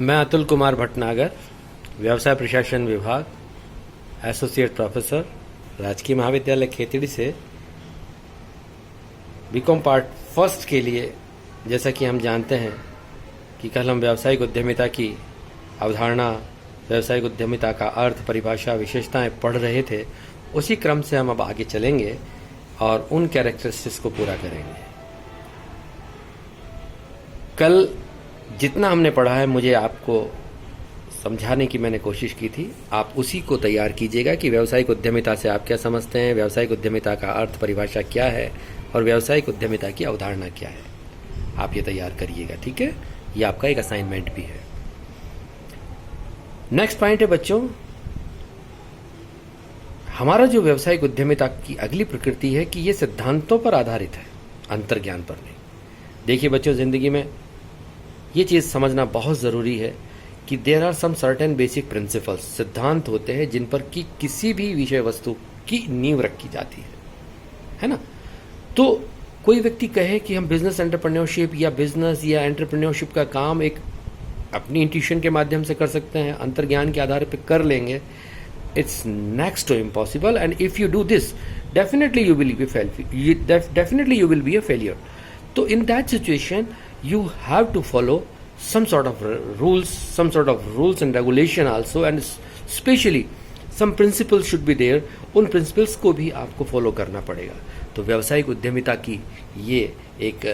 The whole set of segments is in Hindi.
मैं अतुल कुमार भटनागर, व्यवसाय प्रशासन विभाग, एसोसिएट प्रोफेसर, राजकीय महाविद्यालय खेतड़ी से बीकॉम पार्ट फर्स्ट के लिए, जैसा कि हम जानते हैं कि कल हम व्यावसायिक उद्यमिता की अवधारणा, व्यावसायिक उद्यमिता का अर्थ, परिभाषा, विशेषताएं पढ़ रहे थे, उसी क्रम से हम अब आगे चलेंगे और उन कैरेक्टरिस्टिक्स को पूरा करेंगे। कल जितना हमने पढ़ा है, मुझे आपको समझाने की मैंने कोशिश की थी, आप उसी को तैयार कीजिएगा कि व्यावसायिक उद्यमिता से आप क्या समझते हैं, व्यावसायिक उद्यमिता का अर्थ, परिभाषा क्या है और व्यावसायिक उद्यमिता की अवधारणा क्या है। आप ये तैयार करिएगा, ठीक है। ये आपका एक असाइनमेंट भी है। नेक्स्ट पॉइंट है बच्चों, हमारा जो व्यावसायिक उद्यमिता की अगली प्रकृति है कि ये सिद्धांतों पर आधारित है, अंतर्ज्ञान पर नहीं। देखिए बच्चों, जिंदगी में ये चीज समझना बहुत जरूरी है कि there are some certain basic principles, सिद्धांत होते हैं जिन पर कि किसी भी विषय वस्तु की नींव रखी जाती है ना। तो कोई व्यक्ति कहे कि हम बिजनेस एंटरप्रेन्योरशिप या बिजनेस या एंटरप्रेन्योरशिप का काम एक अपनी इंट्यूशन के माध्यम से कर सकते हैं, अंतर्ज्ञान के आधार पर कर लेंगे, it's next to impossible, and if you do this, definitely you will be a failure. So in that situation you have to follow some sort of rules and regulation also, and especially some principles should be there. उन principles को भी आपको follow करना पड़ेगा। तो व्यावसायिक उद्यमिता की ये एक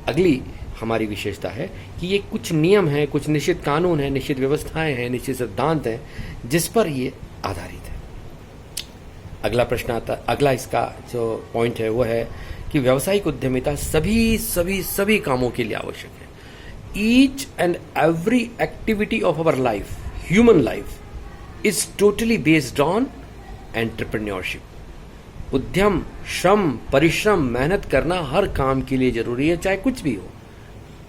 अगली हमारी विशेषता है कि ये कुछ नियम हैं, कुछ निश्चित कानून हैं, निश्चित व्यवस्थाएं हैं, निश्चित सिद्धांत हैं जिस पर ये आधारित है। अगला प्रश्न आता, अगला इसका जो पॉइंट है वो है कि व्यावसायिक उद्यमिता सभी कामों के लिए आवश्यक है। Each and every activity of our life, human life, is totally based on entrepreneurship. उद्यम, श्रम, परिश्रम, मेहनत करना हर काम के लिए जरूरी है, चाहे कुछ भी हो,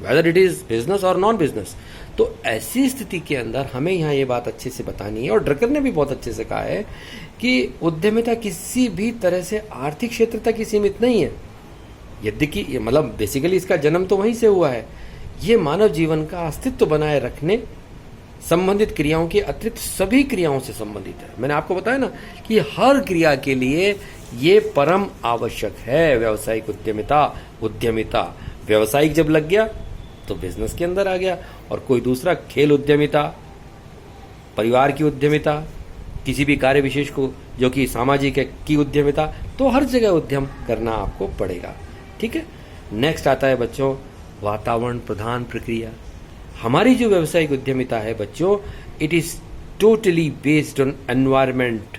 वेदर इट इज बिजनेस और नॉन बिजनेस। तो ऐसी स्थिति के अंदर हमें यहाँ ये बात अच्छे से बतानी है, और ड्रकर ने भी बहुत अच्छे से कहा है कि उद्यमिता किसी भी तरह से आर्थिक क्षेत्र तक ही सीमित नहीं है। यद्यपि मतलब बेसिकली इसका जन्म तो वहीं से हुआ है, ये मानव जीवन का अस्तित्व बनाए रखने संबंधित क्रियाओं के अतिरिक्त सभी क्रियाओं से संबंधित है। मैंने आपको बताया ना कि हर क्रिया के लिए ये परम आवश्यक है। व्यावसायिक उद्यमिता व्यावसायिक जब लग गया तो बिजनेस के अंदर आ गया, और कोई दूसरा खेल उद्यमिता, परिवार की उद्यमिता, किसी भी कार्य विशेष को जो कि सामाजिक है की उद्यमिता, तो हर जगह उद्यम करना आपको पड़ेगा, ठीक है। नेक्स्ट आता है बच्चों वातावरण प्रधान प्रक्रिया। हमारी जो व्यावसायिक उद्यमिता है बच्चों, it is totally based on environment.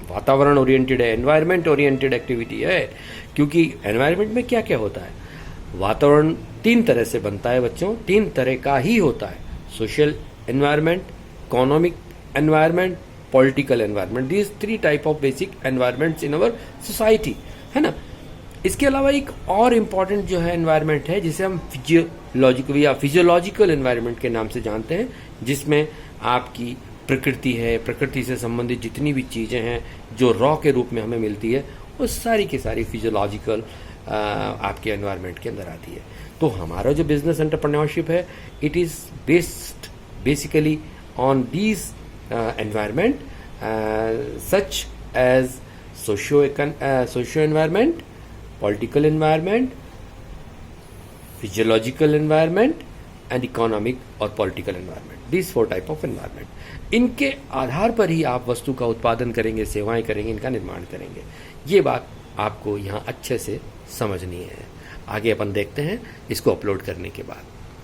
वातावरण ओरिएंटेड है, एनवायरमेंट ओरिएंटेड एक्टिविटी है। क्योंकि एनवायरमेंट में क्या क्या होता है, वातावरण तीन तरह से बनता है बच्चों, तीन तरह का ही होता है। Social environment, economic environment, political environment. These three type of basic environments in our society, है ना। इसके अलावा एक और इम्पॉर्टेंट जो है एनवायरमेंट है, जिसे हम फिजियोलॉजिकल एनवायरमेंट के नाम से जानते हैं, जिसमें आपकी प्रकृति है, प्रकृति से संबंधित जितनी भी चीजें हैं जो रॉ के रूप में हमें मिलती है, वो सारी की सारी फिजियोलॉजिकल आपके एनवायरनमेंट के अंदर आती है। तो हमारा जो बिजनेस एंटरप्रेन्योरशिप है, it is based basically on these environment such as socio environment, political environment, physiological environment and economic और political environment. These 4 type of environment, इनके आधार पर ही आप वस्तु का उत्पादन करेंगे, सेवाएं करेंगे, इनका निर्माण करेंगे। ये बात आपको यहाँ अच्छे से समझनी है। आगे अपन देखते हैं इसको अपलोड करने के बाद।